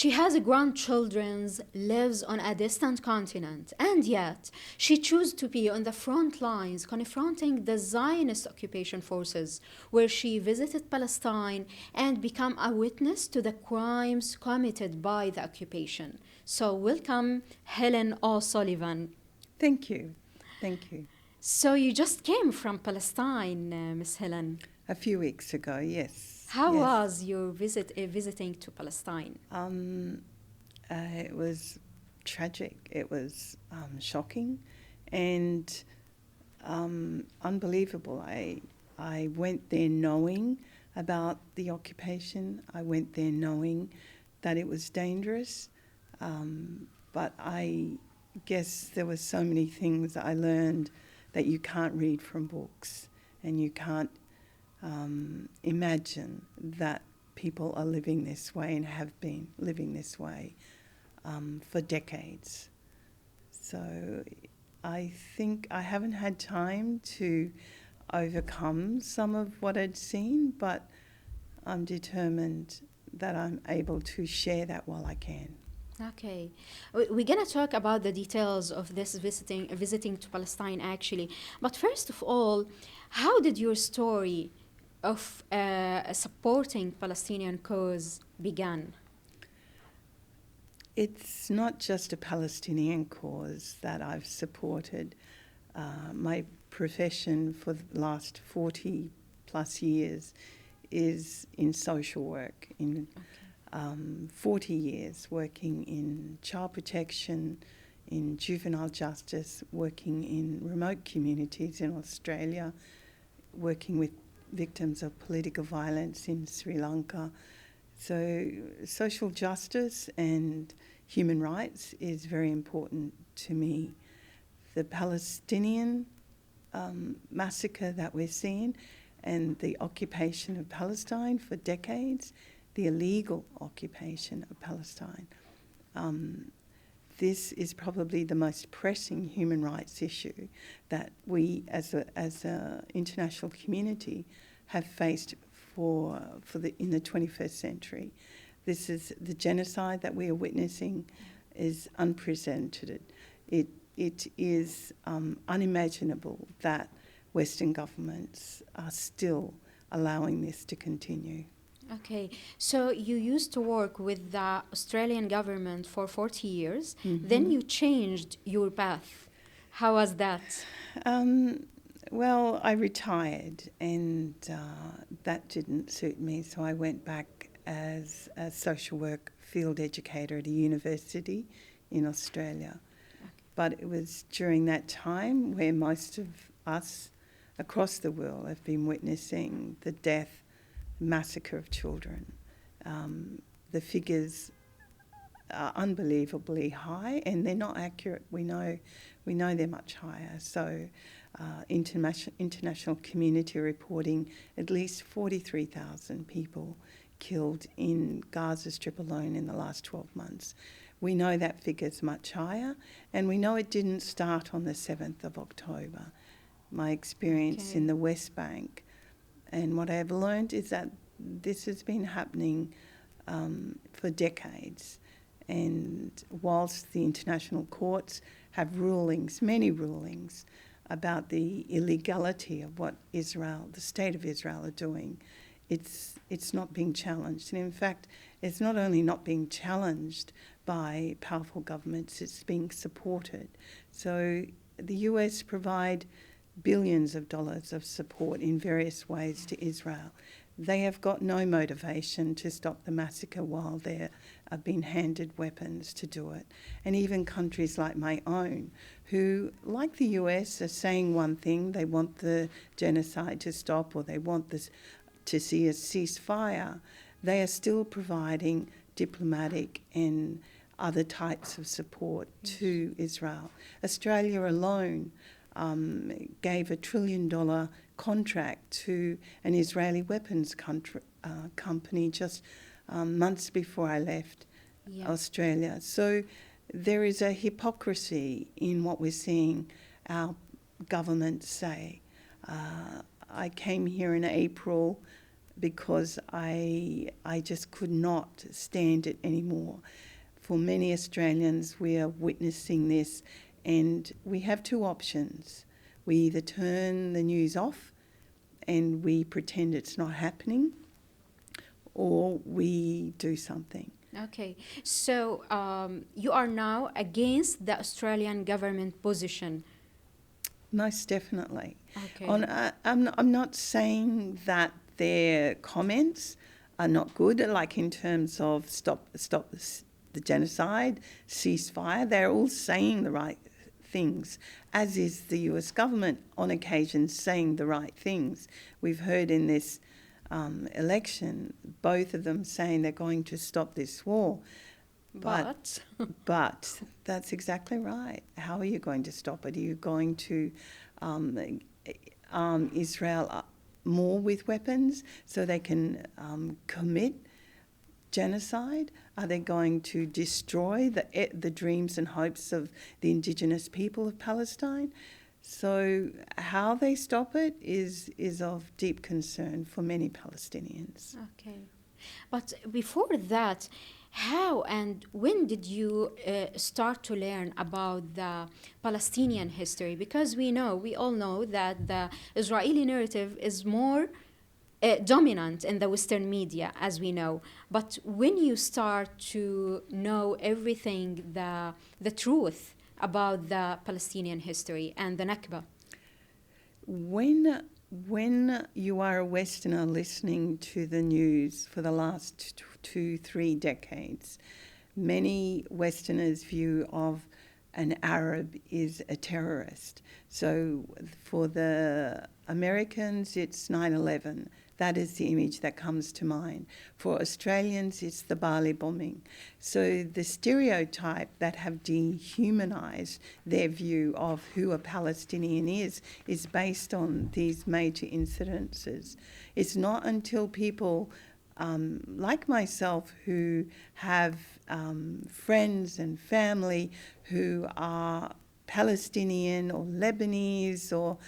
She has grandchildren, lives on a distant continent, and yet she chose to be on the front lines confronting the Zionist occupation forces, where she visited Palestine and became a witness to the crimes committed by the occupation. So, welcome, Helen O'Sullivan. Thank you. Thank you. So, you just came from Palestine, Miss Helen. A few weeks ago, yes. How yes. was your visiting to Palestine? It was tragic. It was shocking and unbelievable. I went there knowing about the occupation. I went there knowing that it was dangerous. But I guess there were so many things I learned that you can't read from books, and you can't imagine that people are living this way and have been living this way for decades. So I think I haven't had time to overcome some of what I'd seen, but I'm determined that I'm able to share that while I can. Okay, we're gonna talk about the details of this visiting to Palestine actually. But first of all, how did your story of supporting Palestinian cause began? It's not just a Palestinian cause that I've supported. My profession for the last 40 plus years is in social work, in 40 years working in child protection, in juvenile justice, working in remote communities in Australia, working with victims of political violence in Sri Lanka. So social justice and human rights is very important to me. The Palestinian massacre that we're seeing and the occupation of Palestine for decades, the illegal occupation of Palestine, this is probably the most pressing human rights issue that we as a international community have faced in the 21st century. This is the genocide that we are witnessing is unprecedented. It is unimaginable that Western governments are still allowing this to continue. Okay, so you used to work with the Australian government for 40 years, then you changed your path. How was that? Well, I retired and that didn't suit me, so I went back as a social work field educator at a university in Australia. But it was during that time where most of us across the world have been witnessing the death, massacre of children. The figures are unbelievably high, and they're not accurate. We know they're much higher. So international community reporting at least 43,000 people killed in Gaza Strip alone in the last 12 months. We know that figure's much higher, and we know it didn't start on the 7th of October. My experience in the West Bank, and what I have learned is that this has been happening for decades. And whilst the international courts have rulings, many rulings, about the illegality of what Israel, the state of Israel, are doing, it's not being challenged. And in fact, it's not only not being challenged by powerful governments, it's being supported. So the US provide billions of dollars of support in various ways to Israel. They have got no motivation to stop the massacre while they are being handed weapons to do it. And even countries like my own, who, like the US, are saying one thing, they want the genocide to stop, or they want this to see a ceasefire, they are still providing diplomatic and other types of support to Israel. Australia alone gave $1 trillion contract to an Israeli weapons company just months before I left Australia. So there is a hypocrisy in what we're seeing our governments say. I came here in April because I just could not stand it anymore. For many Australians, we are witnessing this, and we have two options. We either turn the news off and we pretend it's not happening, or we do something. Okay, so you are now against the Australian government position. Most definitely. Okay. I'm not saying that their comments are not good, like in terms of stop the genocide, ceasefire. They're all saying the right things, as is the US government on occasion saying the right things. We've heard in this election, both of them saying they're going to stop this war. But that's exactly right. How are you going to stop it? Are you going to arm Israel more with weapons so they can commit genocide? Are they going to destroy the dreams and hopes of the indigenous people of Palestine? So how they stop it is of deep concern for many Palestinians. Okay. But before that, how and when did you start to learn about the Palestinian history? Because we all know that the Israeli narrative is more dominant in the Western media, as we know. But when you start to know everything, the truth about the Palestinian history and the Nakba? When you are a Westerner listening to the news for the last 2-3 decades, many Westerners' view of an Arab is a terrorist. So for the Americans, it's 9/11. That is the image that comes to mind. For Australians, it's the Bali bombing. So the stereotype that have dehumanised their view of who a Palestinian is based on these major incidences. It's not until people like myself who have friends and family who are Palestinian or Lebanese or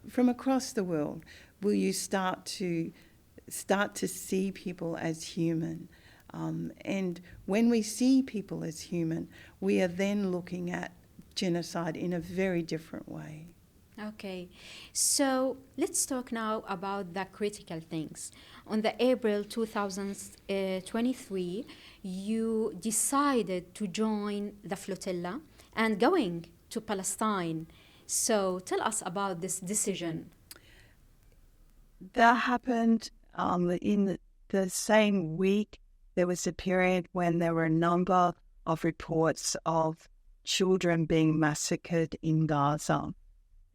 from across the world will you start to see people as human. And when we see people as human, we are then looking at genocide in a very different way. Okay, so let's talk now about the critical things. On the April 2023, you decided to join the flotilla and going to Palestine. So tell us about this decision. That happened in the same week. There was a period when there were a number of reports of children being massacred in Gaza.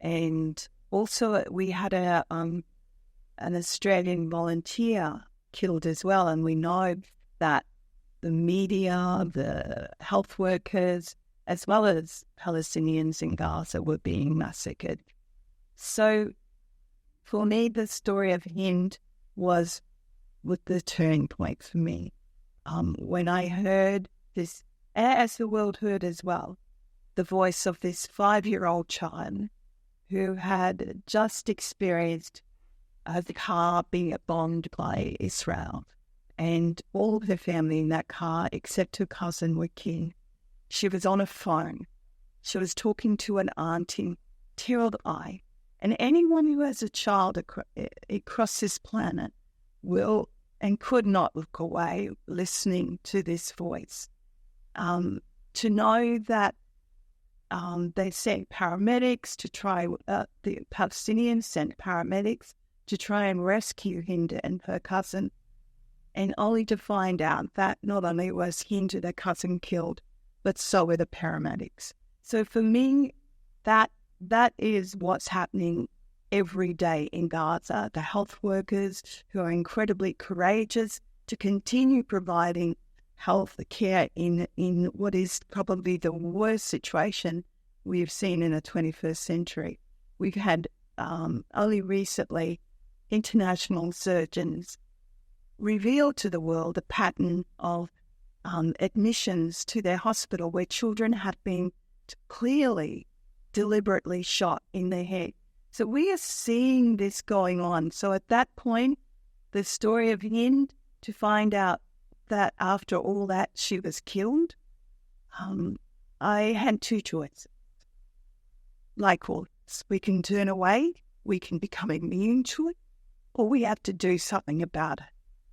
And also we had an Australian volunteer killed as well. And we know that the media, the health workers, as well as Palestinians in Gaza were being massacred. So for me, the story of Hind was the turning point for me. When I heard this, as the world heard as well, the voice of this 5-year-old child who had just experienced the car being bombed by Israel, and all of her family in that car, except her cousin, were killed. She was on a phone. She was talking to an auntie, tear-eyed. And anyone who has a child across this planet will and could not look away listening to this voice. To know that they sent paramedics to try, the Palestinians sent paramedics to try and rescue Hind and her cousin, and only to find out that not only was Hind and her cousin killed, but so were the paramedics. So for me, that is what's happening every day in Gaza. The health workers who are incredibly courageous to continue providing health care in what is probably the worst situation we've seen in the 21st century. We've had only recently international surgeons reveal to the world a pattern of admissions to their hospital where children have been clearly deliberately shot in the head. So we are seeing this going on. So at that point, the story of Hind, to find out that after all that she was killed, I had two choices. Like all, we can turn away, we can become immune to it, or we have to do something about it.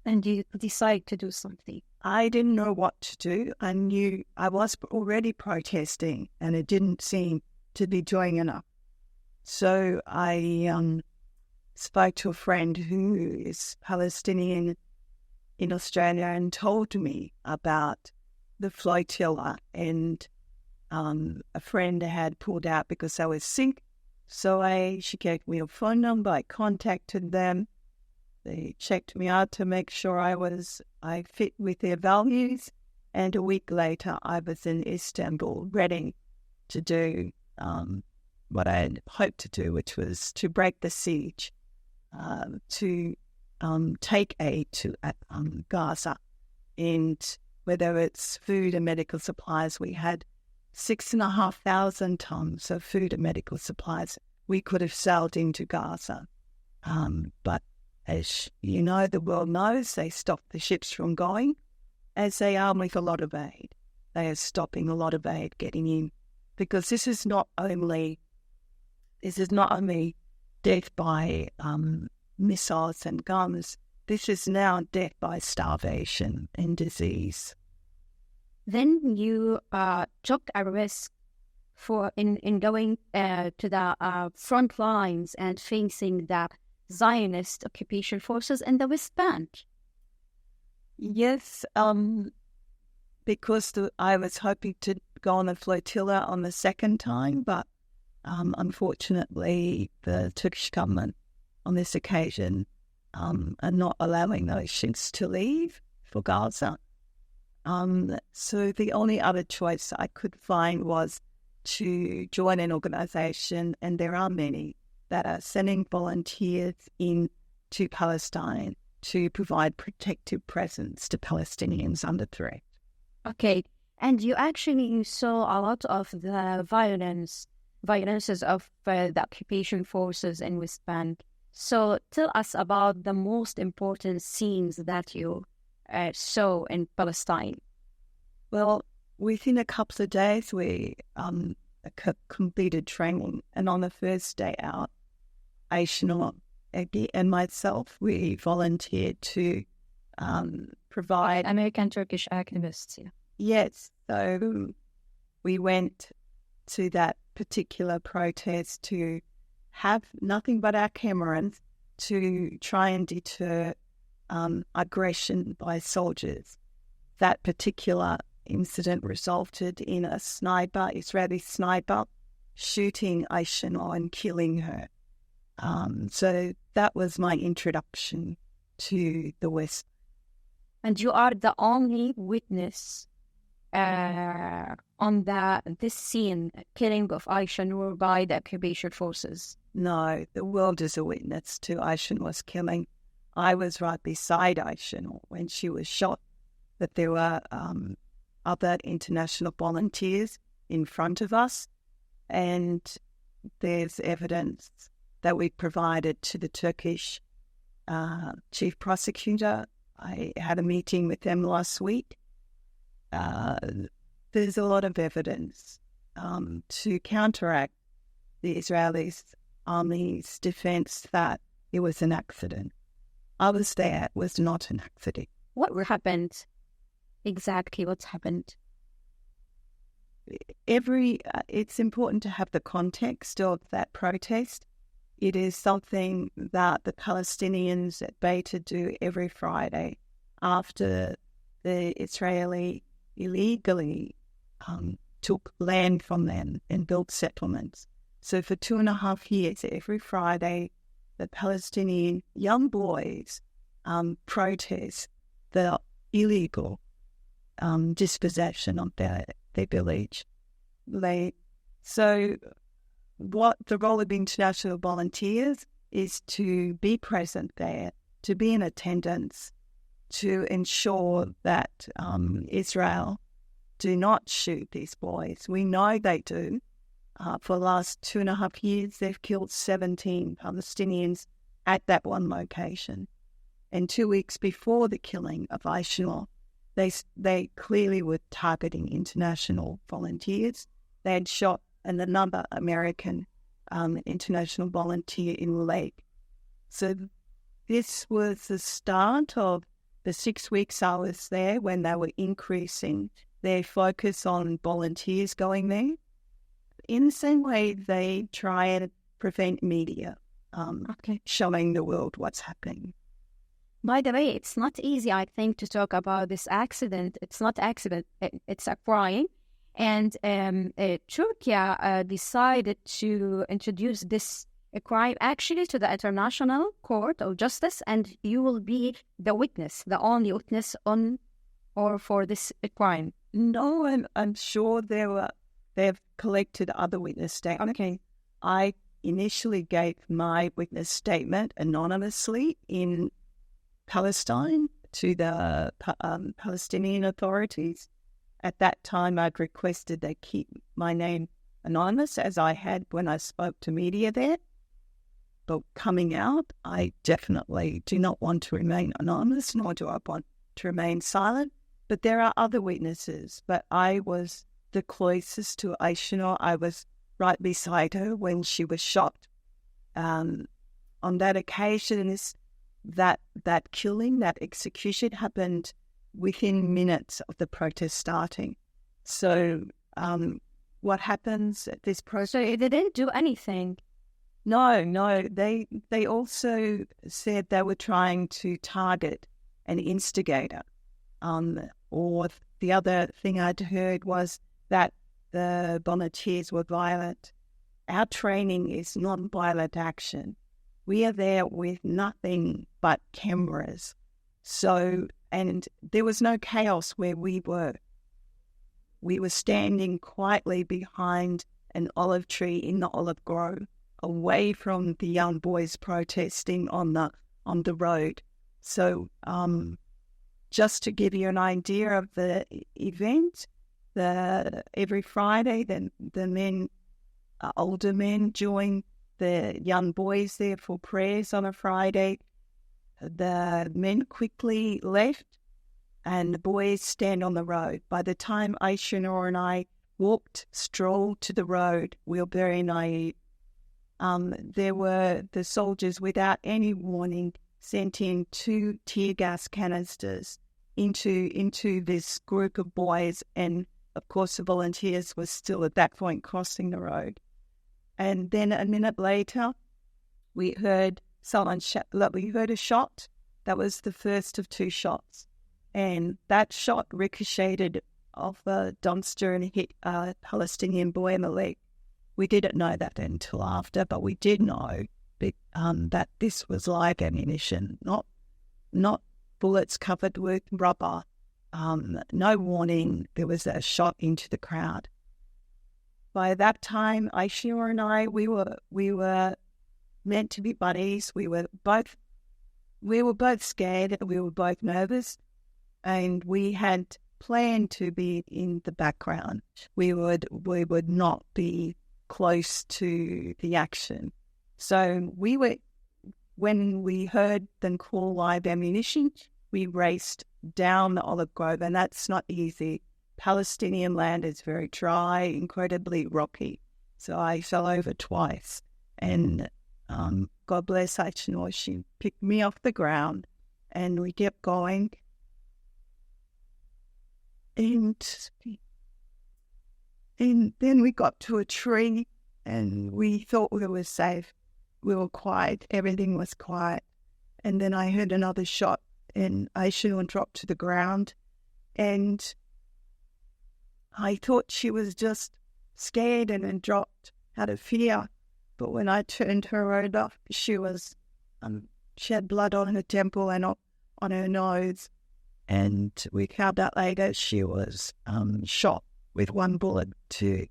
And you decide to do something. I didn't know what to do. I knew I was already protesting and it didn't seem to be doing enough. So I spoke to a friend who is Palestinian in Australia and told me about the flotilla, and a friend had pulled out because I was sick. So she gave me a phone number. I contacted them. They checked me out to make sure I fit with their values. And a week later, I was in Istanbul ready to do what I had hoped to do, which was to break the siege, to take aid to Gaza. And whether it's food and medical supplies, we had 6,500 tons of food and medical supplies we could have sailed into Gaza. But as you know, the world knows, they stopped the ships from going, as they are with a lot of aid. They are stopping a lot of aid getting in, because this is not only death by missiles and guns. This is now death by starvation and disease. Then you took a risk in going to the front lines and facing the Zionist occupation forces in the West Bank. Yes, because I was hoping to go on a flotilla on the second time, but unfortunately the Turkish government on this occasion are not allowing those ships to leave for Gaza. So the only other choice I could find was to join an organisation, and there are many, that are sending volunteers in to Palestine to provide protective presence to Palestinians under threat. Okay, and you saw a lot of the violences of the occupation forces in West Bank. So tell us about the most important scenes that you saw in Palestine. Well, within a couple of days, we completed training, and on the first day out, Aisha and myself, we volunteered to provide... American Turkish activists, yeah. Yes, so we went to that particular protest to have nothing but our cameras to try and deter aggression by soldiers. That particular incident resulted in a Israeli sniper, shooting Aisha and killing her. So that was my introduction to the West. And you are the only witness on this scene, killing of Aisha Noor by the occupation forces. No, the world is a witness to Aisha Noor's killing. I was right beside Aisha Noor when she was shot, but there were other international volunteers in front of us, and there's evidence that we provided to the Turkish chief prosecutor. I had a meeting with them last week. There's a lot of evidence to counteract the Israeli army's defense that it was an accident. I was there. It was not an accident. What happened? Exactly what's happened? It's important to have the context of that protest. It is something that the Palestinians at Beta do every Friday after the Israeli illegally took land from them and built settlements. So for 2.5 years, every Friday, the Palestinian young boys protest the illegal dispossession of their village. So what the role of international volunteers is to be present there, to be in attendance, to ensure that Israel do not shoot these boys. We know they do. For the last 2.5 years, they've killed 17 Palestinians at that one location. And 2 weeks before the killing of Aisha, they clearly were targeting international volunteers. They had shot another American international volunteer in the lake. So this was the start of the 6 weeks I was there, when they were increasing their focus on volunteers going there. In the same way, they try and prevent media showing the world what's happening. By the way, it's not easy, I think, to talk about this accident. It's not accident, it's a crime. And Turkey decided to introduce this crime actually to the International Court of Justice, and you will be the witness, the only witness on or for this crime. No, I'm sure they've collected other witness statements. Okay. I initially gave my witness statement anonymously in Palestine to the Palestinian authorities. At that time, I'd requested they keep my name anonymous, as I had when I spoke to media there. But coming out, I definitely do not want to remain anonymous, nor do I want to remain silent. But there are other witnesses. But I was the closest to Aisha. I was right beside her when she was shot. On that occasion, that killing, that execution happened within minutes of the protest starting. So what happens at this protest? So they didn't do anything? No. They also said they were trying to target an instigator. Or the other thing I'd heard was that the volunteers were violent. Our training is non-violent action. We are there with nothing but cameras. So, and there was no chaos where we were. We were standing quietly behind an olive tree in the olive grove, away from the young boys protesting on the road. So, just to give you an idea of the event, every Friday, the men, older men, join the young boys there for prayers on a Friday. The men quickly left, and the boys stand on the road. By the time Aisha and I strolled to the road, we were very naive. There were the soldiers, without any warning, sent in 2 tear gas canisters into this group of boys, and of course the volunteers were still at that point crossing the road. And then a minute later, we heard we heard a shot. That was the first of 2 shots, and that shot ricocheted off a dumpster and hit a Palestinian boy in the leg. We didn't know that until after, but we did know that this was live ammunition, not bullets covered with rubber. No warning. There was a shot into the crowd. By that time, Aisha and I, we were meant to be buddies. We were both scared. We were both nervous, and we had planned to be in the background. We would not be close to the action. So when we heard them call live ammunition, we raced down the olive grove, and that's not easy. Palestinian land is very dry, incredibly rocky. So I fell over twice, and God bless Aisha, she picked me off the ground, and we kept going. And then we got to a tree, and we thought we were safe. We were quiet. Everything was quiet. And then I heard another shot, and Aisha dropped to the ground, and I thought she was just scared and then dropped out of fear. But when I turned her over, she had blood on her temple and on her nose. And we found out later she was shot with 1 bullet to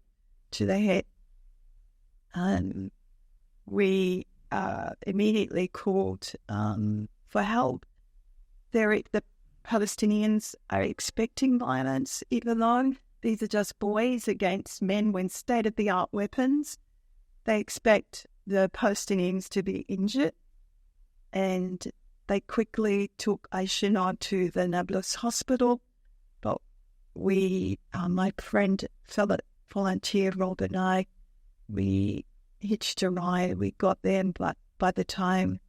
the head. And we immediately called for help. The Palestinians are expecting violence, even though these are just boys against men with state-of-the-art weapons. They expect the Palestinians to be injured. And they quickly took Aishina to the Nablus hospital, but my friend, fellow volunteer Rob and I, we hitched a ride. We got there, but by the time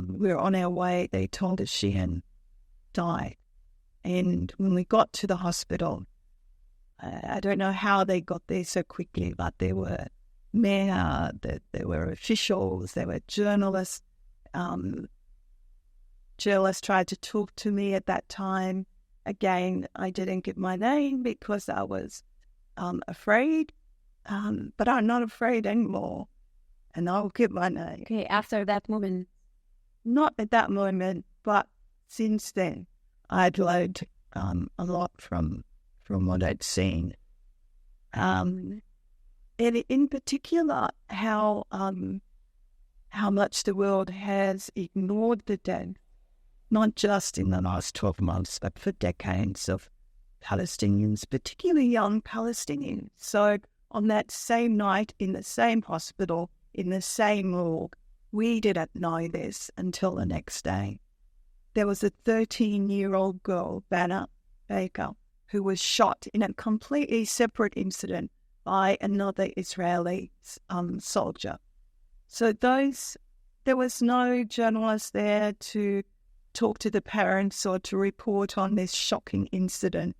we were on our way, they told us she had died. And when we got to the hospital, I don't know how they got there so quickly, but there were men, there were officials, there were journalists. Journalists tried to talk to me at that time. Again, I didn't give my name because I was afraid, but I'm not afraid anymore, and I'll give my name. Okay, after that moment? Not at that moment, but since then, I'd learned a lot from what I'd seen. And in particular, how much the world has ignored the dead, not just in the last 12 months, but for decades, of Palestinians, particularly young Palestinians. So on that same night, in the same hospital, in the same morgue, we didn't know this until the next day. There was a 13-year-old girl, Vanna Baker, who was shot in a completely separate incident by another Israeli soldier. So there was no journalist there to talk to the parents or to report on this shocking incident.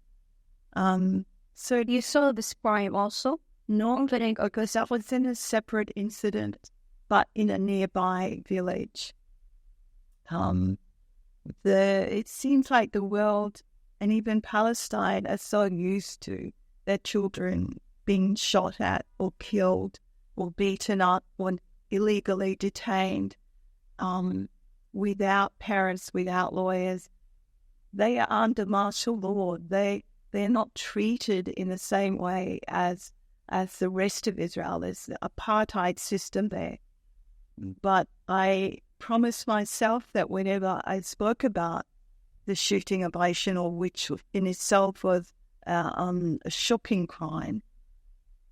So you saw this crime also? No, because that was in a separate incident, but in a nearby village. It seems like the world and even Palestine are so used to their children being shot at or killed or beaten up or illegally detained, without parents, without lawyers. They are under martial law. They're not treated in the same way as the rest of Israel. There's the apartheid system there. But I promised myself that whenever I spoke about the shooting of Aishin, which in itself was a shocking crime,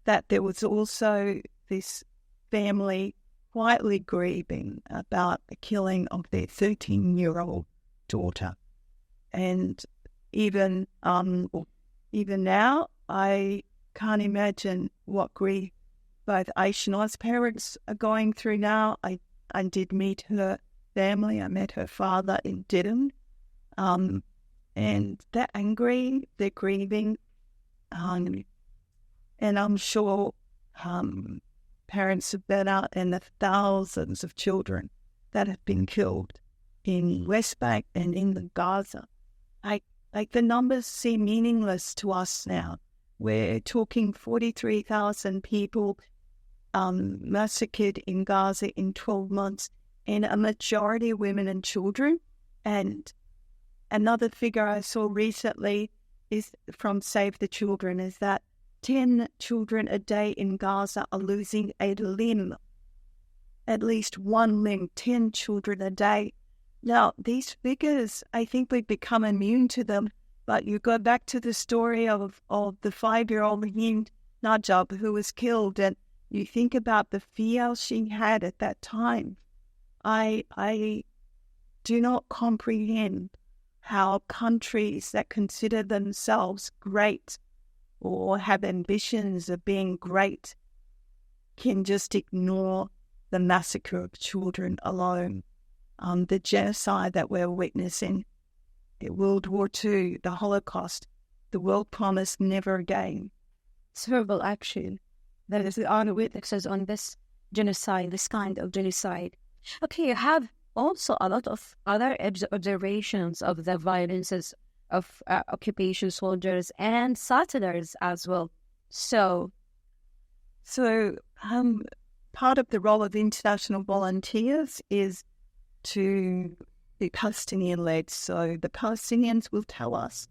that there was also this family quietly grieving about the killing of their 13-year-old daughter. And even now, I can't imagine what grief both Aishna's parents are going through now. I did meet her family. I met her father in Didim. And they're angry, they're grieving. And I'm sure parents of Benna and the thousands of children that have been killed in West Bank and in the Gaza. Like the numbers seem meaningless to us now. We're talking 43,000 people massacred in Gaza in 12 months, and a majority of women and children. And another figure I saw recently is from Save the Children, is that 10 children a day in Gaza are losing a limb, at least one limb, 10 children a day. Now, these figures, I think we've become immune to them, but you go back to the story of the 5-year-old Hind Najab who was killed, and you think about the fear she had at that time. I do not comprehend how countries that consider themselves great or have ambitions of being great can just ignore the massacre of children alone. The genocide that we're witnessing, World War II, the Holocaust, the world promised never again. It's horrible action. That is the only witnesses on this genocide, this kind of genocide. Okay, you have also a lot of other observations of the violences of occupation soldiers and settlers as well. So part of the role of international volunteers is to be Palestinian-led. So the Palestinians will tell us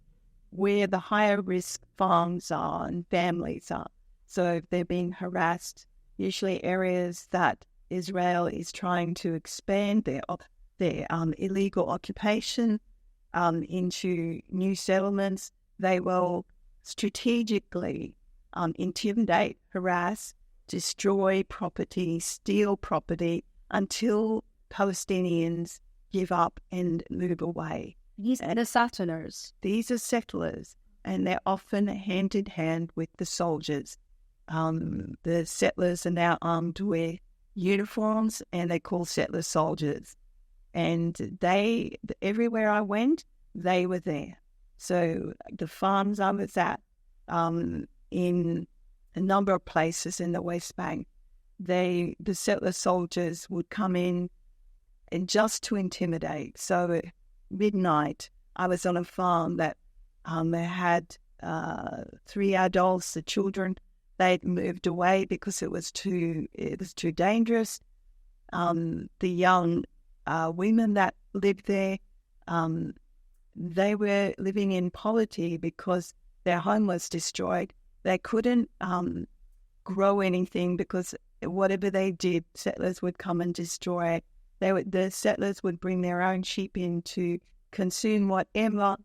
where the higher risk farms are and families are. So if they're being harassed, usually areas that Israel is trying to expand their illegal occupation into new settlements, they will strategically intimidate, harass, destroy property, steal property until Palestinians give up and move away. These are the settlers. These are settlers, and they're often hand in hand with the soldiers. The settlers are now armed with uniforms, and they call settlers soldiers. And everywhere I went, they were there. So the farms I was at, in a number of places in the West Bank, the settler soldiers would come in and just to intimidate. So at midnight, I was on a farm that they had 3 adults. The children, they'd moved away because it was too dangerous. The young women that lived there, they were living in poverty because their home was destroyed. They couldn't grow anything because whatever they did, settlers would come and destroy it. The settlers would bring their own sheep in to consume whatever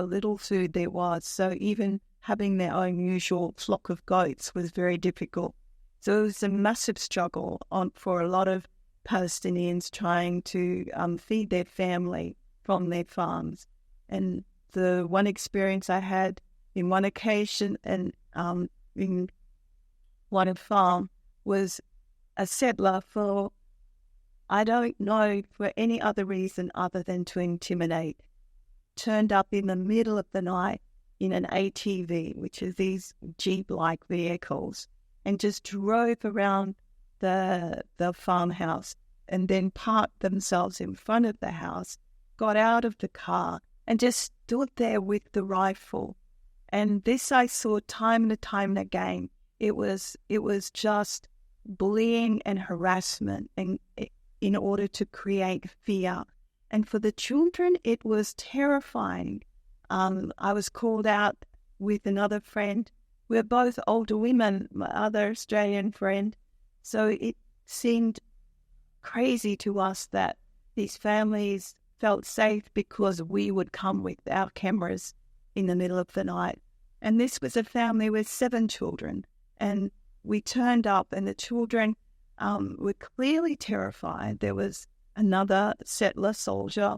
little food there was. So even having their own usual flock of goats was very difficult. So it was a massive struggle for a lot of Palestinians trying to feed their family from their farms. And the one experience I had in one occasion and in one farm was a settler for, I don't know, for any other reason other than to intimidate, turned up in the middle of the night in an ATV, which is these Jeep-like vehicles, and just drove around the farmhouse and then parked themselves in front of the house, got out of the car and just stood there with the rifle. And this I saw time and time and again. It was just bullying and harassment and in order to create fear. And for the children, it was terrifying. I was called out with another friend. We're both older women, my other Australian friend. So it seemed crazy to us that these families felt safe because we would come with our cameras in the middle of the night. And this was a family with 7 children. And we turned up and the children were clearly terrified. There was another settler soldier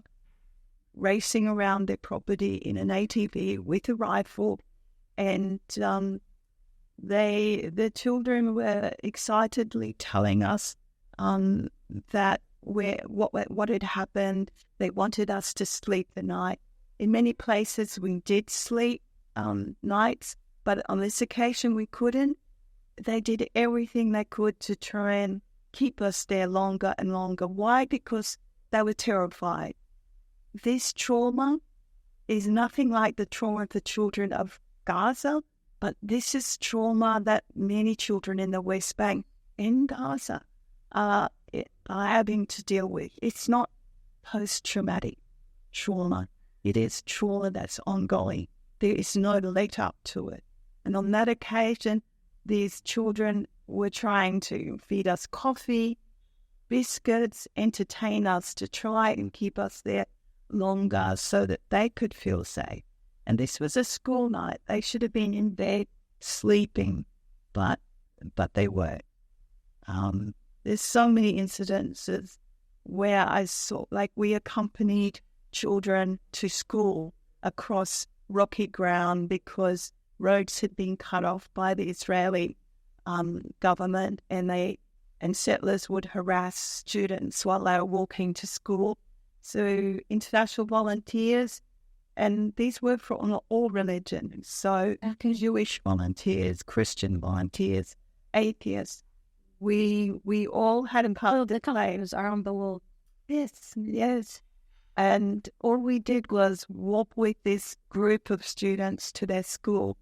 racing around their property in an ATV with a rifle. And the children were excitedly telling us that what had happened. They wanted us to sleep the night. In many places we did sleep nights, but on this occasion we couldn't. They did everything they could to try and keep us there longer and longer. Why? Because they were terrified. This trauma is nothing like the trauma of the children of Gaza, but this is trauma that many children in the West Bank and Gaza are having to deal with. It's not post-traumatic trauma. It is trauma that's ongoing. There is no let-up to it. And on that occasion, these children were trying to feed us coffee, biscuits, entertain us to try and keep us there longer so that they could feel safe. And this was a school night. They should have been in bed sleeping, but they weren't. There's so many incidences where I saw, like we accompanied children to school across rocky ground because roads had been cut off by the Israeli government, and settlers would harass students while they were walking to school. So international volunteers, and these were from all religions, so Jewish volunteers, Christian volunteers, atheists, we all had the colors around the world. Yes. And all we did was walk with this group of students to their school.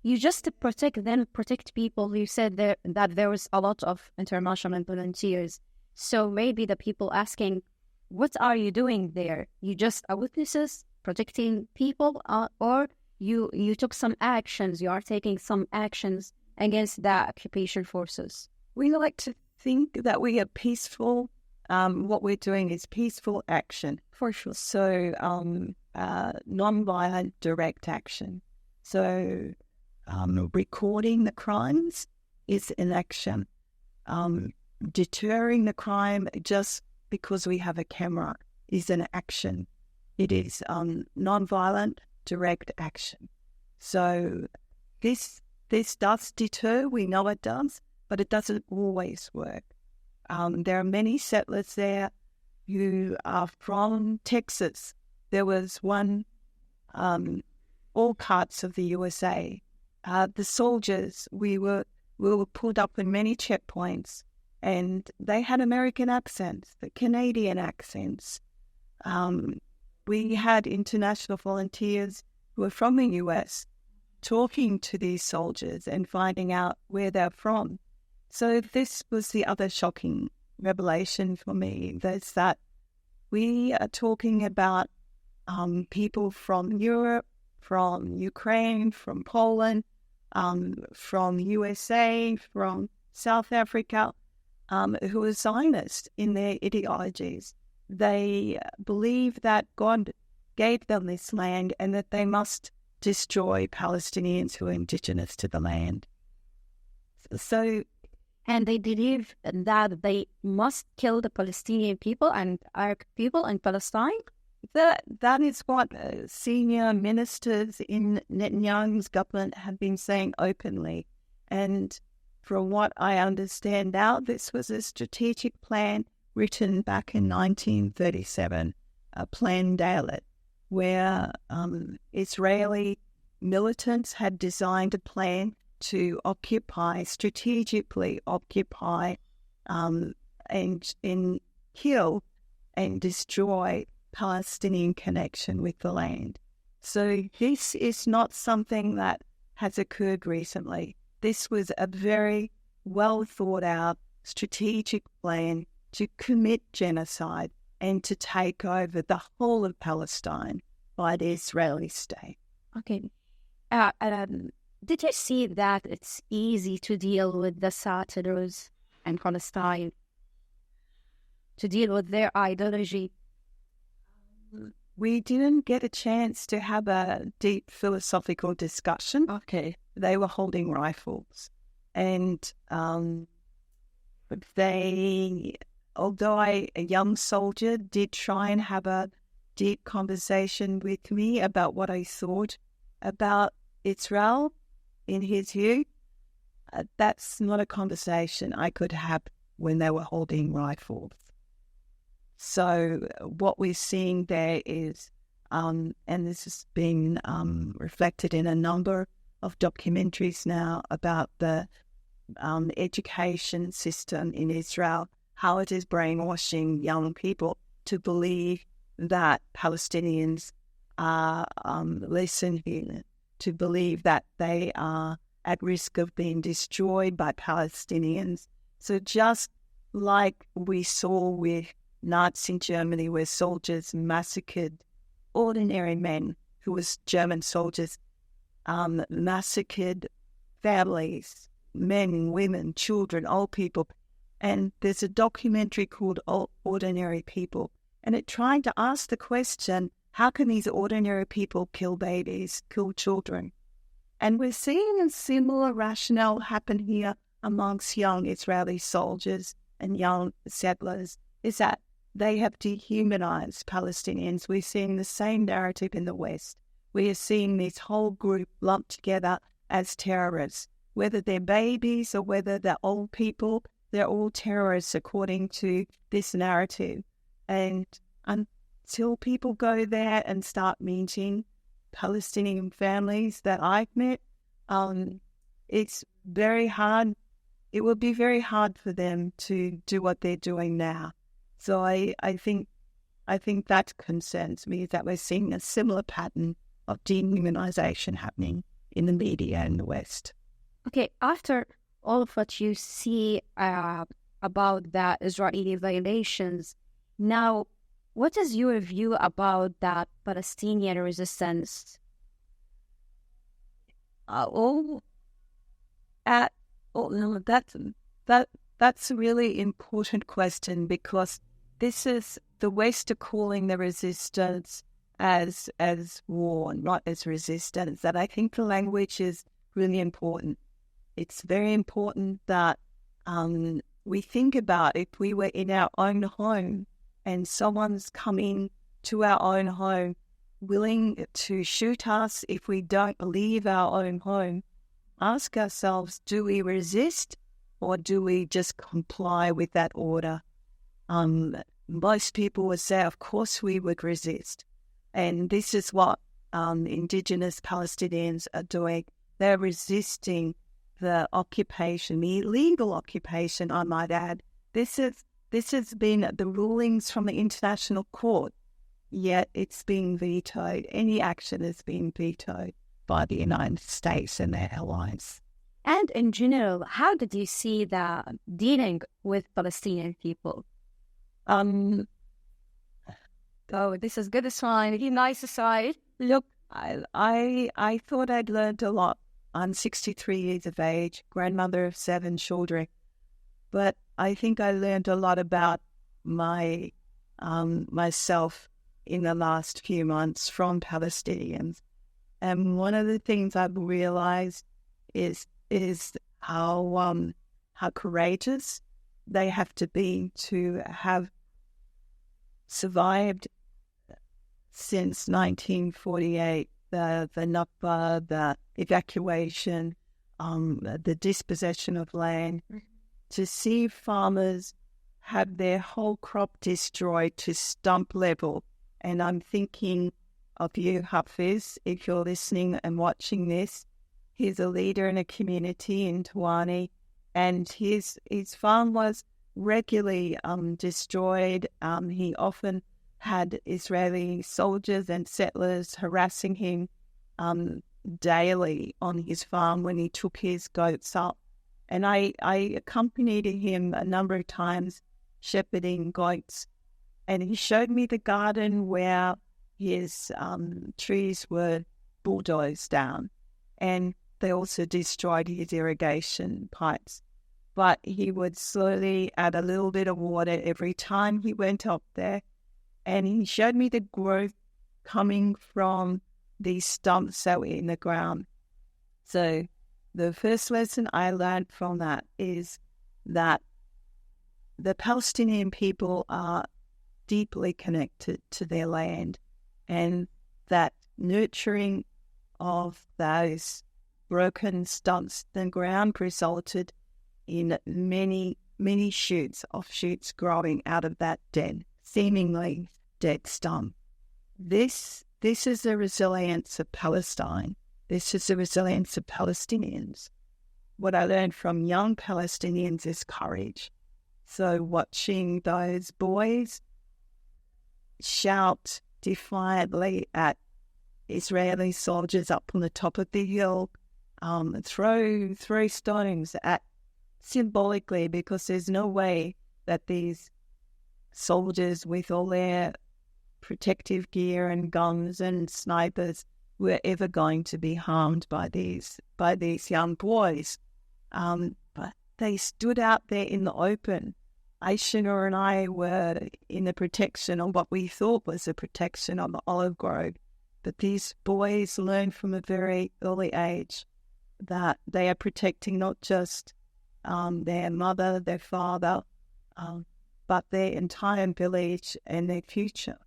You just protect people. You said that there was a lot of international volunteers. So maybe the people asking, what are you doing there? You just are witnesses protecting people, or you took some actions, you are taking some actions against the occupation forces? We like to think that we are peaceful. What we're doing is peaceful action. For sure. So non-violent direct action. So recording the crimes is an action. Deterring the crime, just because we have a camera, is an action. It is non-violent, direct action. So this does deter, we know it does, but it doesn't always work. There are many settlers there who are from Texas. There was one, all parts of the USA. The soldiers, we were pulled up in many checkpoints, and they had American accents, the Canadian accents. We had international volunteers who were from the US talking to these soldiers and finding out where they're from. So this was the other shocking revelation for me, that's that we are talking about people from Europe, from Ukraine, from Poland, from USA, from South Africa, who are Zionists in their ideologies. They believe that God gave them this land and that they must destroy Palestinians who are indigenous to the land. So, and they believe that they must kill the Palestinian people and Arab people in Palestine? That is what senior ministers in Netanyahu's government have been saying openly. And from what I understand now, this was a strategic plan written back in 1937, a Plan Dalet, where Israeli militants had designed a plan to strategically occupy and kill and destroy Palestinian connection with the land. So this is not something that has occurred recently. This was a very well thought out strategic plan to commit genocide and to take over the whole of Palestine by the Israeli state. Okay. Did you see that it's easy to deal with the settlers in Palestine, to deal with their ideology? We didn't get a chance to have a deep philosophical discussion. Okay. They were holding rifles. And although a young soldier did try and have a deep conversation with me about what I thought about Israel, in his view, that's not a conversation I could have when they were holding rifles. So what we're seeing there is, and this has been reflected in a number of documentaries now about the education system in Israel, how it is brainwashing young people to believe that Palestinians are less than human, to believe that they are at risk of being destroyed by Palestinians. So just like we saw with Nazi Germany, where soldiers massacred ordinary men who was German soldiers, massacred families, men, women, children, old people. And there's a documentary called Ordinary People. And it tried to ask the question, how can these ordinary people kill babies, kill children? And we're seeing a similar rationale happen here amongst young Israeli soldiers and young settlers, is that they have dehumanized Palestinians. We're seeing the same narrative in the West. We are seeing this whole group lumped together as terrorists. Whether they're babies or whether they're old people, they're all terrorists according to this narrative. And until people go there and start meeting Palestinian families that I've met, it's very hard. It will be very hard for them to do what they're doing now. So I think that concerns me, that we're seeing a similar pattern of dehumanization happening in the media in the West. Okay, after all of what you see about the Israeli violations, now, what is your view about that Palestinian resistance? That's a really important question, because this is the West are calling the resistance as war, not as resistance. And I think the language is really important. It's very important that we think about, if we were in our own home, and someone's coming to our own home willing to shoot us if we don't leave our own home, ask ourselves, do we resist or do we just comply with that order? Most people would say, of course we would resist. And this is what Indigenous Palestinians are doing. They're resisting the occupation, the illegal occupation, I might add. This has been the rulings from the International Court, yet it's been vetoed. Any action has been vetoed by the United States and their allies. And in general, how did you see the dealing with Palestinian people? Oh, this is good aside, nice aside. Look, I thought I'd learned a lot. I'm 63 years of age, grandmother of 7 children, but I think I learned a lot about myself in the last few months from Palestinians. And one of the things I've realized is how courageous they have to be to have survived since 1948, the Nakba, the evacuation, the dispossession of land, to see farmers have their whole crop destroyed to stump level. And I'm thinking of you, Hafiz, if you're listening and watching this. He's a leader in a community in Tawani, and his farm was regularly destroyed. He often had Israeli soldiers and settlers harassing him daily on his farm when he took his goats up. And I accompanied him a number of times shepherding goats. And he showed me the garden where his trees were bulldozed down. And they also destroyed his irrigation pipes. But he would slowly add a little bit of water every time he went up there. And he showed me the growth coming from these stumps that were in the ground. So the first lesson I learned from that is that the Palestinian people are deeply connected to their land, and that nurturing of those broken stumps in the ground resulted in many, many offshoots growing out of that seemingly dead stump. This is the resilience of Palestine. This is the resilience of Palestinians. What I learned from young Palestinians is courage. So watching those boys shout defiantly at Israeli soldiers up on the top of the hill, throw stones at symbolically, because there's no way that these soldiers with all their protective gear and guns and snipers were ever going to be harmed by these young boys. But they stood out there in the open. Aisha and I were in the protection of what we thought was the protection of the olive grove. But these boys learned from a very early age that they are protecting not just their mother, their father, but their entire village and their future.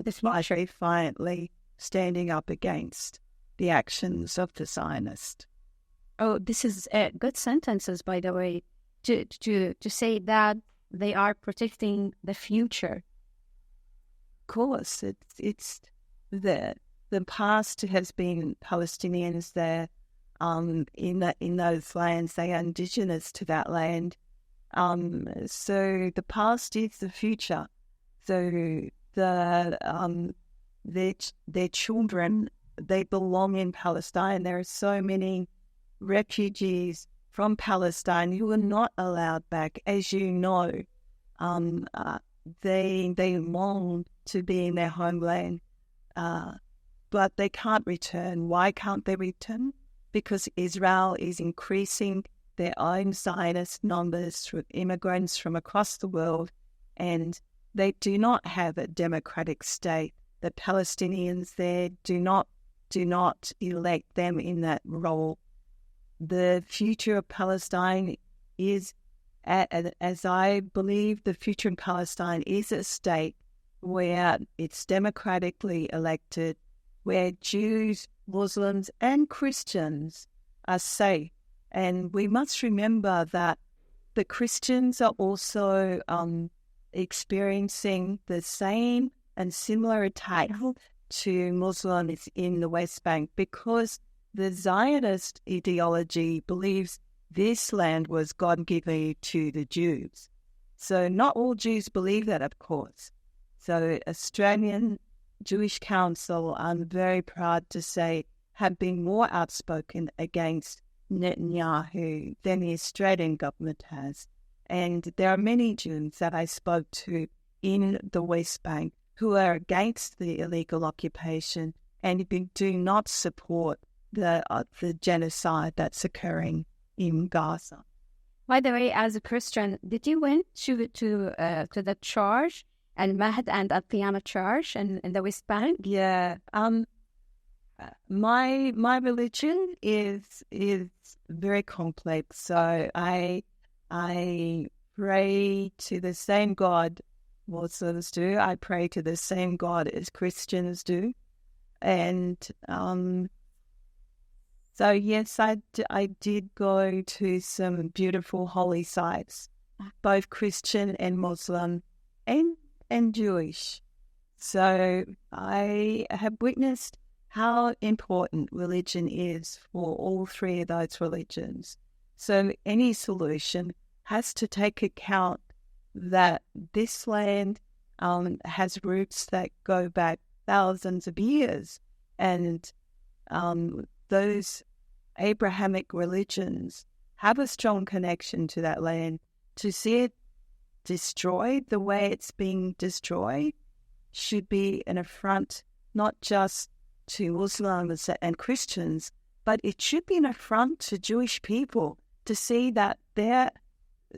This was defiantly standing up against the actions of the Zionists. Oh, this is good sentences, by the way, to say that they are protecting the future. Of course, it's the past has been Palestinians there in those lands. They are indigenous to that land. So the past is the future. So their children, they belong in Palestine. There are so many refugees from Palestine who are not allowed back. As you know, they long to be in their homeland, but they can't return. Why can't they return? Because Israel is increasing their own Zionist numbers through immigrants from across the world, and they do not have a democratic state. The Palestinians there do not elect them in that role. The future of Palestine is as I believe the future in Palestine is a state where it's democratically elected, where Jews, Muslims, and Christians are safe. And we must remember that the Christians are also experiencing the same and similar attack to Muslims in the West Bank, because the Zionist ideology believes this land was God-given to the Jews. So not all Jews believe that, of course. So Australian Jewish Council, I'm very proud to say, have been more outspoken against Netanyahu than the Australian government has. And there are many Jews that I spoke to in the West Bank who are against the illegal occupation and do not support the genocide that's occurring in Gaza. By the way, as a Christian, did you went to the church, Al Mahd and Al Qiyamah church in the West Bank? Yeah. My religion is very complex. So I pray to the same God Muslims do. I pray to the same God as Christians do. And so yes, I did go to some beautiful holy sites, both Christian and Muslim and Jewish. So I have witnessed how important religion is for all three of those religions. So any solution has to take account that this land has roots that go back thousands of years, and those Abrahamic religions have a strong connection to that land. To see it destroyed the way it's being destroyed should be an affront not just to Muslims and Christians, but it should be an affront to Jewish people to see that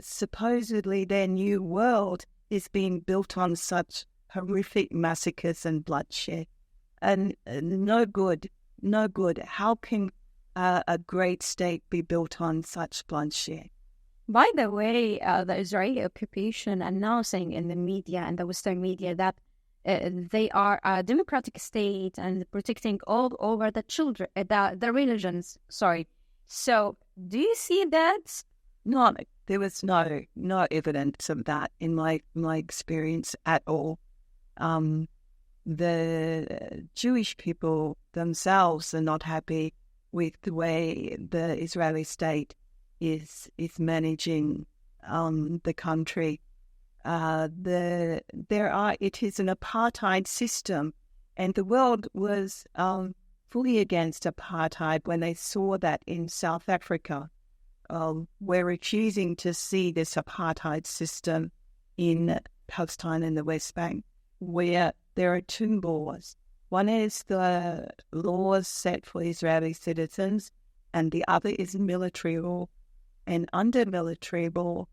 supposedly their new world is being built on such horrific massacres and bloodshed. And no good. How can a great state be built on such bloodshed? By the way, the Israeli occupation announcing in the media and the Western media that they are a democratic state and protecting all over the children, the religions. Sorry. So, do you see that? No, there was no evidence of that in my experience at all. The Jewish people themselves are not happy with the way the Israeli state is managing the country. It is an apartheid system, and the world was fully against apartheid when they saw that in South Africa. We're refusing to see this apartheid system in Palestine and the West Bank, where there are two laws. One is the laws set for Israeli citizens, and the other is military law. And under military law,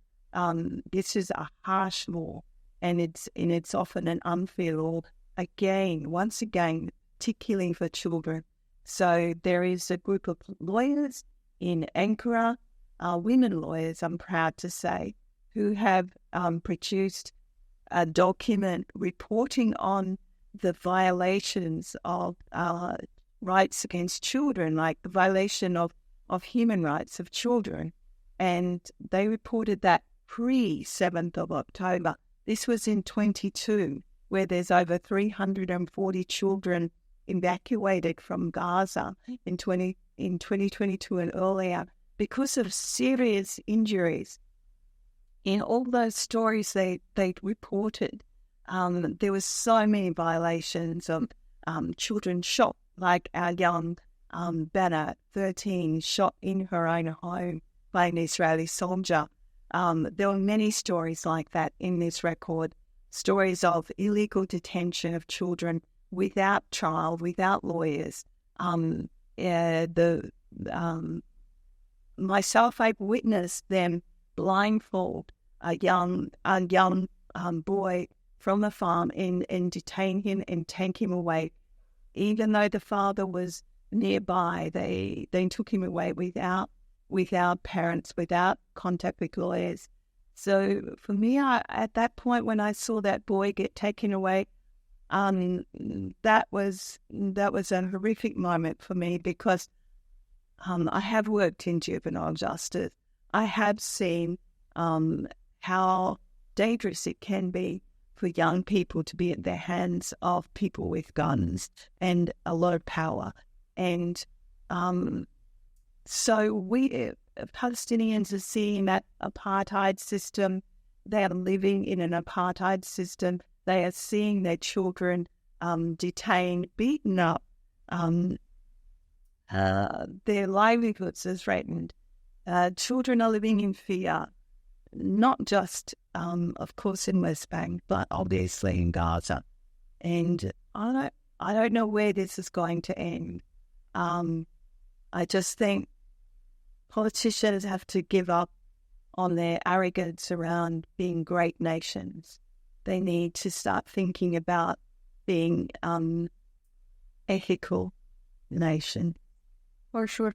this is a harsh law, and it's often an unfair law. Once again, particularly for children. So there is a group of lawyers in Ankara, women lawyers, I'm proud to say, who have produced a document reporting on the violations of rights against children, like the violation of human rights of children. And they reported that pre-7th of October. This was in 22, where there's over 340 children evacuated from Gaza in 2022 and earlier because of serious injuries. In all those stories they reported, there was so many violations of children shot, like our young Bana, 13, shot in her own home by an Israeli soldier. There were many stories like that in this record, stories of illegal detention of children without trial, without lawyers. Myself, I've witnessed them blindfold a young boy from the farm and detain him and take him away. Even though the father was nearby, they took him away without parents, without contact with lawyers. So for me, at that point when I saw that boy get taken away, that was a horrific moment for me, because I have worked in juvenile justice. I have seen how dangerous it can be for young people to be at the hands of people with guns and a lot of power. And so we Palestinians are seeing that apartheid system. They are living in an apartheid system. They are seeing their children detained, beaten up. Their livelihoods are threatened. Children are living in fear, not just, of course, in West Bank, but obviously in Gaza. And I don't know where this is going to end. I just think politicians have to give up on their arrogance around being great nations. They need to start thinking about being ethical nation. For sure.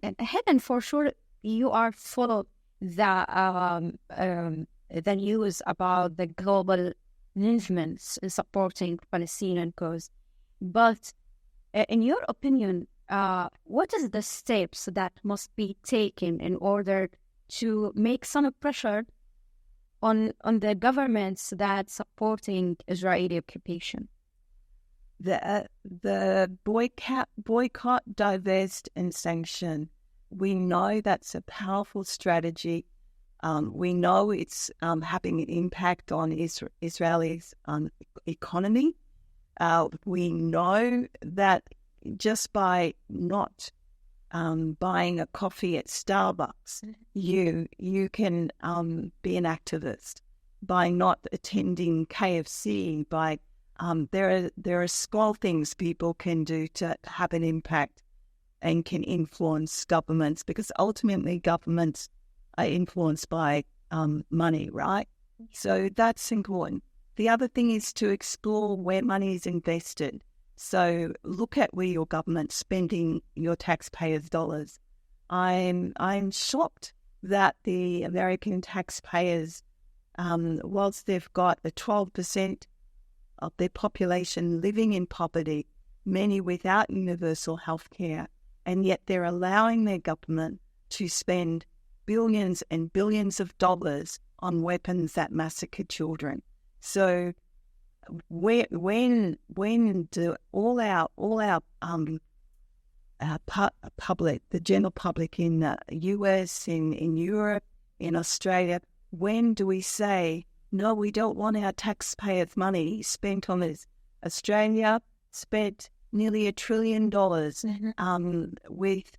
And Helen, for sure, you are full of the news about the global movements supporting Palestinian cause. But in your opinion, what is the steps that must be taken in order to make some pressure on the governments that supporting Israeli occupation? The boycott, divest, and sanction. We know that's a powerful strategy. We know it's having an impact on Israel's economy. We know that just by not buying a coffee at Starbucks, you can be an activist. By not attending KFC, by there are small things people can do to have an impact and can influence governments, because ultimately governments are influenced by money, right? So that's important. The other thing is to explore where money is invested. So look at where your government's spending your taxpayers' dollars. I'm shocked that the American taxpayers, whilst they've got a 12% of their population living in poverty, many without universal health care, and yet they're allowing their government to spend billions and billions of dollars on weapons that massacre children. So when do all our public, the general public in the US, in Europe, in Australia, when do we say, no, we don't want our taxpayers' money spent on this? Australia spent nearly $1 trillion with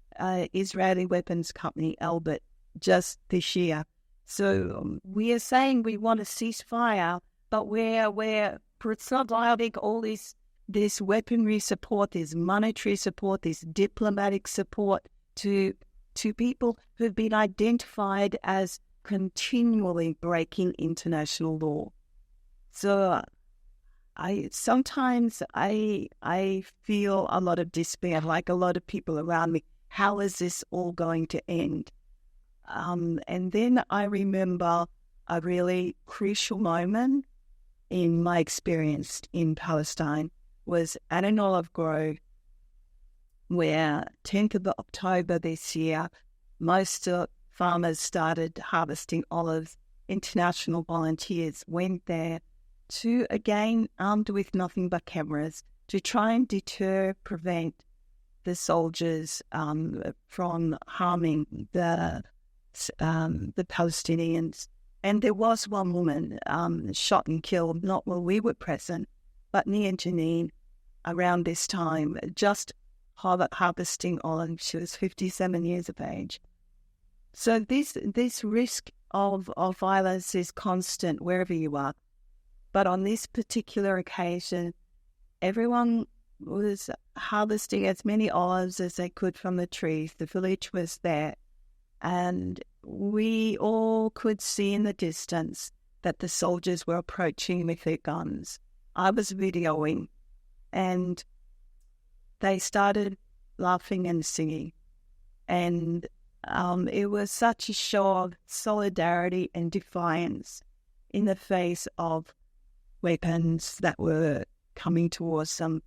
Israeli weapons company Elbit just this year. So we are saying we want a ceasefire, but we're providing all this weaponry support, this monetary support, this diplomatic support to people who've been identified as continually breaking international law. So sometimes I feel a lot of despair, like a lot of people around me. How is this all going to end? And then I remember a really crucial moment in my experience in Palestine was at an olive grove where 10th of October this year, most farmers started harvesting olives. International volunteers went there to, again, armed with nothing but cameras, to try and prevent the soldiers from harming the Palestinians. And there was one woman shot and killed, not while we were present, but near Jenin around this time, just harvesting olives. She was 57 years of age. So this risk of violence is constant wherever you are. But on this particular occasion, everyone was harvesting as many olives as they could from the trees. The village was there. And we all could see in the distance that the soldiers were approaching with their guns. I was videoing, and they started laughing and singing. And it was such a show of solidarity and defiance in the face of weapons that were coming towards them.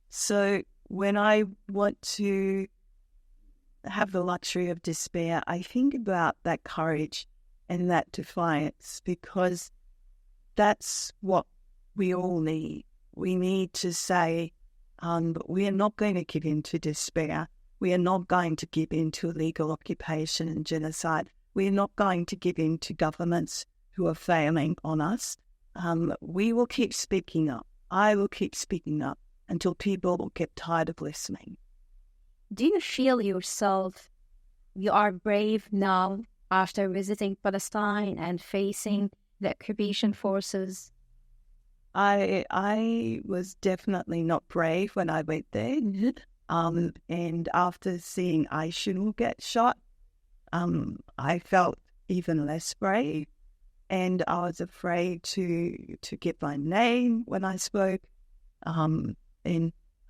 So when I want to have the luxury of despair, I think about that courage and that defiance, because that's what we all need. We need to say, we are not going to give in to despair. We are not going to give in to illegal occupation and genocide. We are not going to give in to governments who are failing on us. We will keep speaking up. I will keep speaking up until people will get tired of listening. Do you feel yourself you are brave now after visiting Palestine and facing the occupation forces? I was definitely not brave when I went there. And after seeing Aisha get shot, I felt even less brave. And I was afraid to give my name when I spoke. And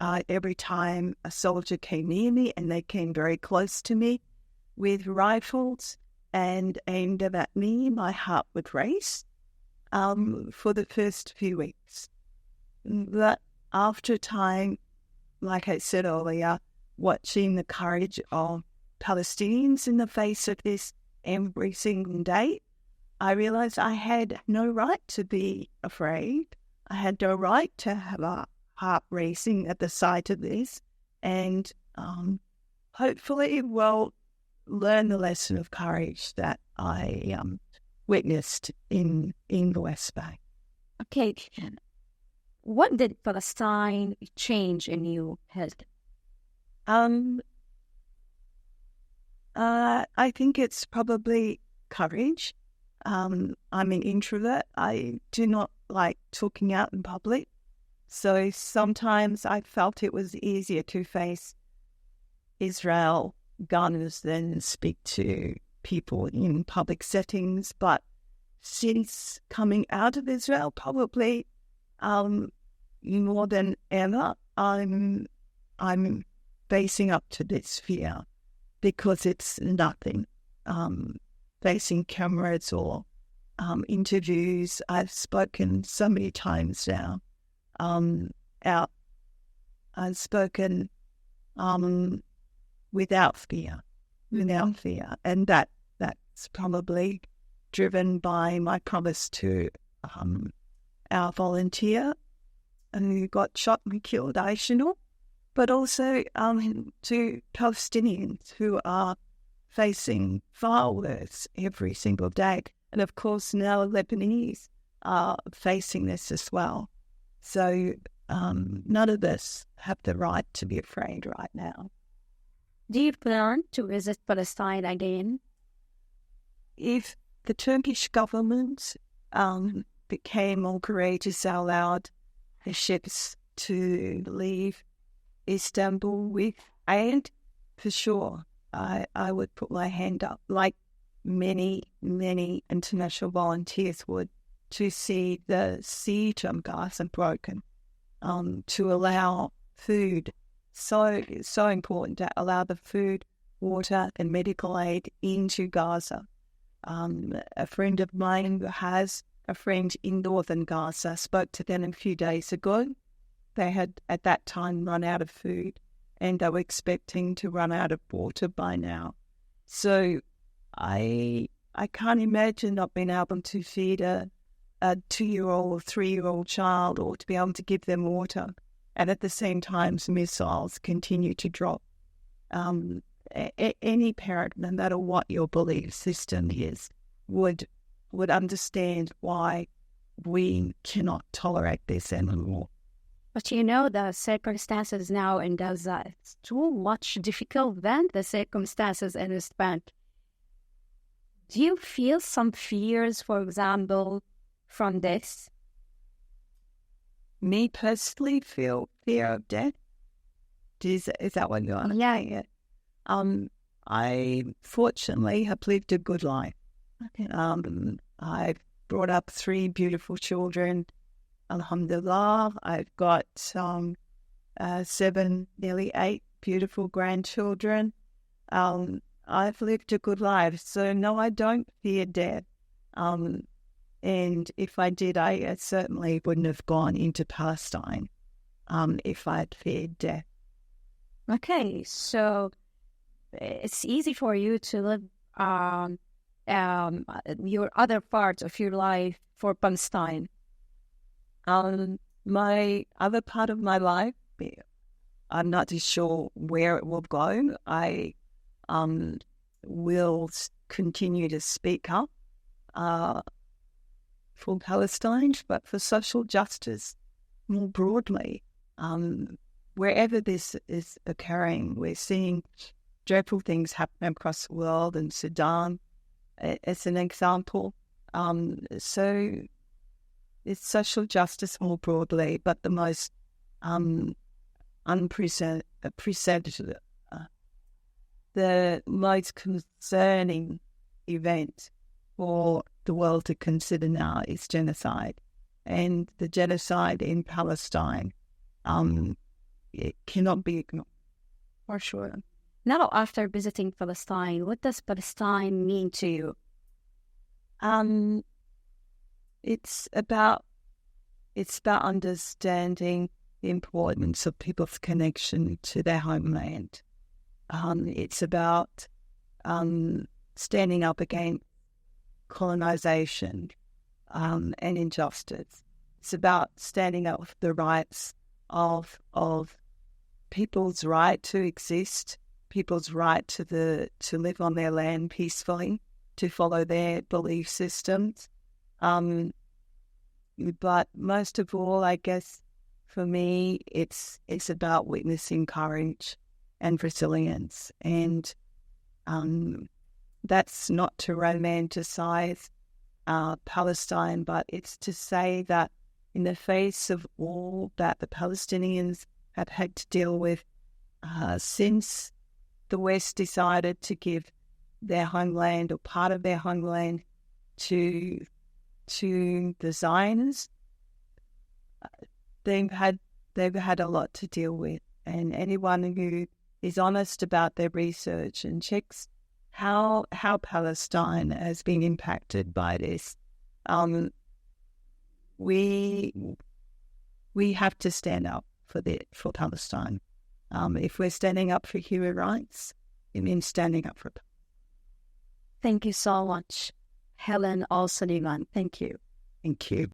every time a soldier came near me, and they came very close to me with rifles and aimed them at me, my heart would race for the first few weeks. But after time, like I said earlier, watching the courage of Palestinians in the face of this every single day, I realized I had no right to be afraid. I had no right to have a heart racing at the sight of this, and hopefully we'll learn the lesson of courage that I witnessed in the West Bank. Okay. What did Palestine change in you, Helen? I think it's probably courage. I'm an introvert. I do not like talking out in public. So sometimes I felt it was easier to face Israel gunners than speak to people in public settings. But since coming out of Israel, probably more than ever, I'm facing up to this fear, because it's nothing. Facing cameras or interviews, I've spoken so many times now. I've spoken without fear, and that's probably driven by my promise to our volunteer who got shot and killed, Aisha, but also to Palestinians who are facing far worse every single day. And of course now Lebanese are facing this as well. So none of us have the right to be afraid right now. Do you plan to visit Palestine again? If the Turkish government became more courageous, allowed the ships to leave Istanbul with aid, for sure, I would put my hand up, like many, many international volunteers would, to see the siege of Gaza broken, to allow food. So important to allow the food, water and medical aid into Gaza. A friend of mine who has a friend in northern Gaza spoke to them a few days ago. They had at that time run out of food, and they were expecting to run out of water by now. So I can't imagine not being able to feed a 2-year-old or 3-year-old child, or to be able to give them water. And at the same time, missiles continue to drop. Any parent, no matter what your belief system is, would understand why we cannot tolerate this anymore. But you know, the circumstances now in Gaza, it's too much difficult than the circumstances in West Bank. Do you feel some fears, for example, from this? Me personally feel fear of death. Is that what you're on? Yeah. I fortunately have lived a good life. Okay. I've brought up 3 beautiful children. Alhamdulillah. I've got 7, nearly 8 beautiful grandchildren. I've lived a good life. So no, I don't fear death. And if I did, I certainly wouldn't have gone into Palestine if I'd feared death. Okay, so it's easy for you to live your other parts of your life for Palestine. My other part of my life, I'm not too sure where it will go. I will continue to speak up for Palestine, but for social justice more broadly. Wherever this is occurring, we're seeing dreadful things happen across the world, and Sudan as an example. So it's social justice more broadly, but the most unprecedented, the most concerning event for the world to consider now is genocide. And the genocide in Palestine, it cannot be ignored. For sure. Now, after visiting Palestine, what does Palestine mean to you? It's about understanding the importance of people's connection to their homeland. It's about standing up against colonization and injustice. It's about standing up for the rights of people's right to exist, people's right to live on their land peacefully, to follow their belief systems. But most of all, I guess, for me, it's about witnessing courage and resilience. And that's not to romanticize Palestine, but it's to say that in the face of all that the Palestinians have had to deal with since the West decided to give their homeland or part of their homeland to the Zionists, they've had a lot to deal with. And anyone who is honest about their research and checks how Palestine has been impacted by this, we have to stand up for Palestine. If we're standing up for human rights, it means standing up for. Thank you so much, Helen O'Sullivan. Thank you. Thank you.